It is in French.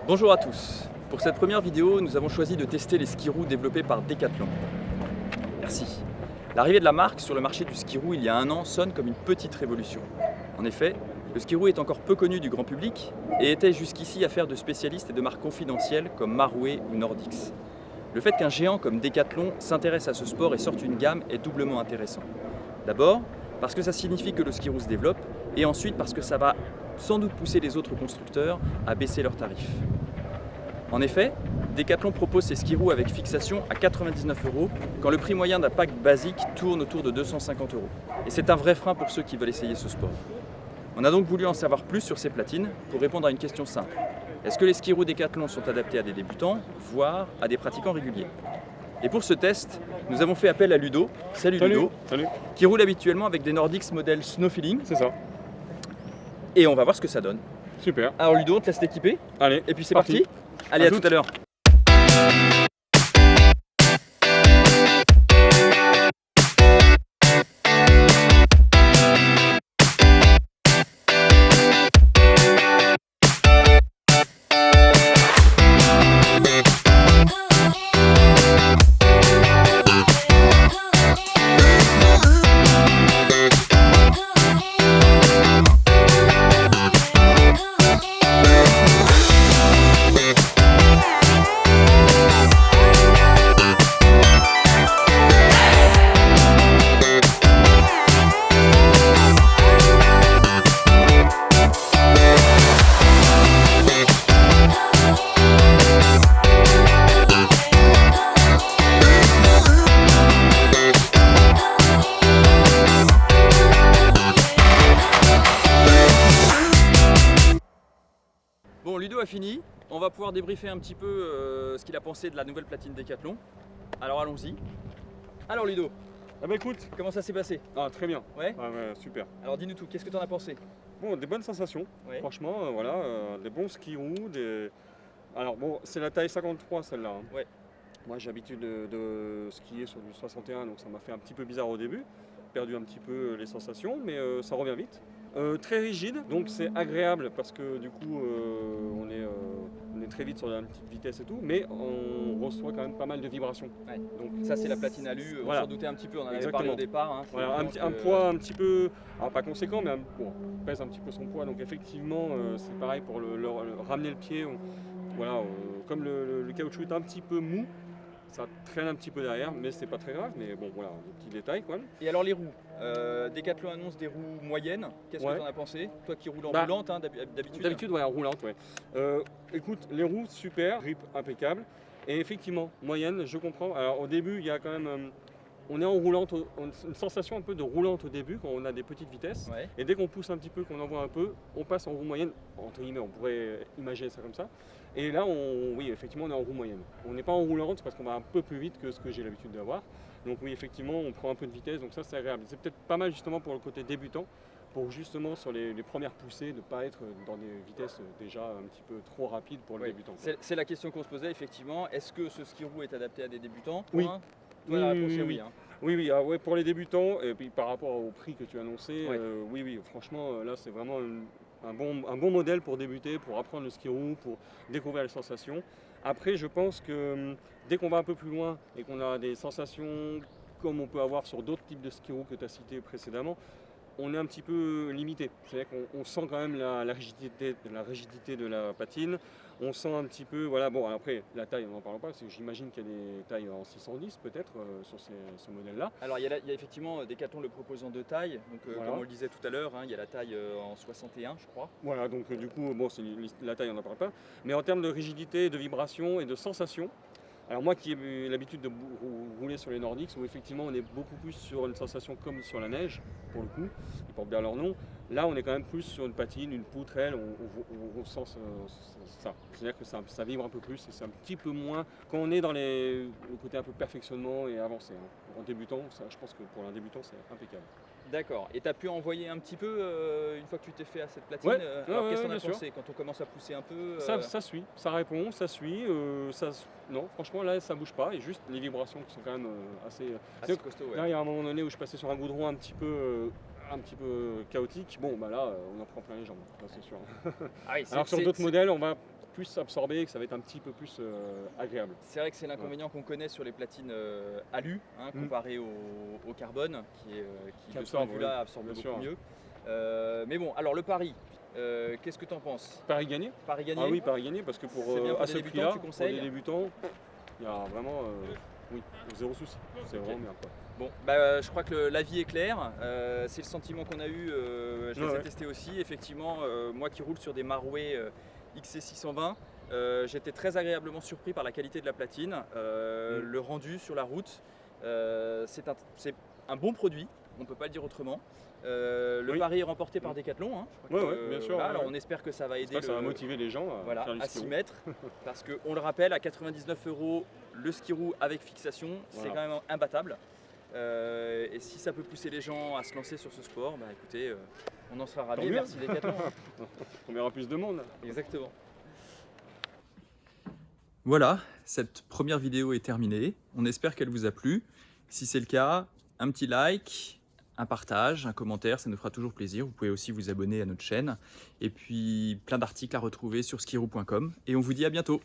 Bonjour à tous. Pour cette première vidéo, nous avons choisi de tester les skis roues développés par Decathlon. Merci. L'arrivée de la marque sur le marché du ski roue il y a un an sonne comme une petite révolution. En effet, le ski roue est encore peu connu du grand public et était jusqu'ici affaire de spécialistes et de marques confidentielles comme Marway ou Nordics. Le fait qu'un géant comme Decathlon s'intéresse à ce sport et sorte une gamme est doublement intéressant. D'abord, parce que ça signifie que le ski roue se développe, et ensuite parce que ça va sans doute pousser les autres constructeurs à baisser leurs tarifs. En effet, Decathlon propose ses skis roues avec fixation à 99 € quand le prix moyen d'un pack basique tourne autour de 250 €. Et c'est un vrai frein pour ceux qui veulent essayer ce sport. On a donc voulu en savoir plus sur ces platines pour répondre à une question simple. Est-ce que les skis roues Decathlon sont adaptés à des débutants, voire à des pratiquants réguliers? Et pour ce test, nous avons fait appel à Ludo. Salut Ludo. Salut. Qui roule habituellement avec des Nordics modèle Snow Feeling. C'est ça. Et on va voir ce que ça donne. Super. Alors Ludo, on te laisse t'équiper. Allez. Et puis c'est parti. Allez, à tout à l'heure. Bon, Ludo a fini, on va pouvoir débriefer un petit peu ce qu'il a pensé de la nouvelle platine Decathlon. Alors allons-y. Alors Ludo, Ah bah écoute, comment ça s'est passé? très bien. Ouais. Ah ouais, super. Alors dis-nous tout, qu'est-ce que tu en as pensé? Bon, des bonnes sensations. Ouais. Franchement, des bons skis roues. Alors bon, c'est la taille 53 celle-là. Hein. Ouais. Moi j'ai l'habitude de skier sur du 61, donc ça m'a fait un petit peu bizarre au début. Perdu un petit peu les sensations, mais ça revient vite. Très rigide, donc c'est agréable parce que du coup on est très vite sur la petite vitesse et tout, mais on reçoit quand même pas mal de vibrations. Ouais. Donc Ça c'est la platine alu, Voilà. on s'en doutait un petit peu, on en avait Exactement. parlé au départ. Hein. voilà, un poids un petit peu, alors pas conséquent, mais bon, pèse un petit peu son poids, donc effectivement c'est pareil pour ramener le pied. Comme le caoutchouc est un petit peu mou, ça traîne un petit peu derrière, mais c'est pas très grave, mais bon voilà, des petits détails quoi. Et alors les roues, Decathlon annonce des roues moyennes, qu'est-ce que Ouais. tu en as pensé? Toi qui roules en Bah, roulante hein, d'habitude. D'habitude, ouais, en roulante, ouais. Écoute, les roues, super, grip impeccable. Et effectivement, moyenne, je comprends. Alors au début, il y a quand même. On est en roulante, une sensation un peu de roulante au début quand on a des petites vitesses. Ouais. Et dès qu'on pousse un petit peu, qu'on envoie un peu, on passe en roue moyenne. Entre guillemets, on pourrait imaginer ça comme ça. Et là, oui, effectivement, on est en roue moyenne. On n'est pas en roulante parce qu'on va un peu plus vite que ce que j'ai l'habitude d'avoir. Donc oui, effectivement, on prend un peu de vitesse, donc ça c'est agréable. C'est peut-être pas mal justement pour le côté débutant, pour justement sur les premières poussées, de ne pas être dans des vitesses déjà un petit peu trop rapides pour le Oui. débutant. quoi. C'est la question qu'on se posait effectivement, est-ce que ce ski roue est adapté à des débutants? Oui. Point. Toi, la réponse est oui. Hein. Oui, ouais, pour les débutants, et puis par rapport au prix que tu as annoncé, Ouais. oui, franchement, là c'est vraiment un bon modèle pour débuter, pour apprendre le ski roue, pour découvrir les sensations. Après, je pense que dès qu'on va un peu plus loin et qu'on a des sensations comme on peut avoir sur d'autres types de ski roue que tu as cités précédemment, on est un petit peu limité. C'est-à-dire qu'on sent quand même la rigidité de la patine. On sent un petit peu, voilà, bon après la taille, on n'en parle pas, parce que j'imagine qu'il y a des tailles en 610 peut-être sur ce modèle-là. Alors il y a effectivement Decathlon le propose en deux tailles, donc Voilà. comme on le disait tout à l'heure, hein, il y a la taille en 61 je crois. Voilà, donc du coup, bon, la taille, on n'en parle pas. Mais en termes de rigidité, de vibration et de sensation, alors moi qui ai l'habitude de rouler sur les Nordics, où effectivement on est beaucoup plus sur une sensation comme sur la neige, pour le coup, ils portent bien leur nom. Là, on est quand même plus sur une patine, une poutrelle, on sent ça. C'est-à-dire que ça vibre un peu plus et c'est un petit peu moins. Quand on est dans le côté un peu perfectionnement et avancé, hein. En débutant, ça, je pense que pour un débutant, c'est impeccable. D'accord. Et tu as pu envoyer un petit peu une fois que tu t'es fait à cette platine. Ouais. Alors Ouais, qu'est-ce que bien t'en as pensé quand on commence à pousser un peu Ça suit, ça répond, ça suit. Non, franchement, là, ça bouge pas. Et juste les vibrations qui sont quand même assez. assez costaud, ouais. Là, il y a un moment donné où je passais sur un goudron un petit peu chaotique. Bon, bah là, on en prend plein les jambes, ça, c'est sûr. Ah oui, Alors sur d'autres modèles, on va plus absorbé, que ça va être un petit peu plus agréable. C'est vrai que c'est l'inconvénient qu'on connaît sur les platines alu, comparé au carbone, qui de ce point de vue-là absorbe beaucoup mieux. Mais bon, alors le pari, qu'est-ce que tu en penses? Paris gagné. Paris gagné. Ah oui, Paris gagné, parce que pour à ce prix-là, pour les débutants, il y a vraiment oui, zéro souci. C'est vraiment bien, quoi. Bon, je crois que l'avis est clair. C'est le sentiment qu'on a eu. Je les ai testés aussi. Effectivement, moi qui roule sur des Marway XC620, j'étais très agréablement surpris par la qualité de la platine, le rendu sur la route. C'est un bon produit, on ne peut pas le dire autrement. Le pari est remporté par Decathlon. Hein. Bien sûr. Alors on espère que ça va aider. Ça va motiver les gens à s'y mettre. Parce qu'on le rappelle, à 99 € le skiroo avec fixation, c'est quand même imbattable. Et si ça peut pousser les gens à se lancer sur ce sport, écoutez, on en sera ravis. Merci Decathlon. On verra plus de monde. Exactement. Voilà, cette première vidéo est terminée. On espère qu'elle vous a plu. Si c'est le cas, un petit like, un partage, un commentaire, ça nous fera toujours plaisir. Vous pouvez aussi vous abonner à notre chaîne. Et puis plein d'articles à retrouver sur skiroo.com. Et on vous dit à bientôt.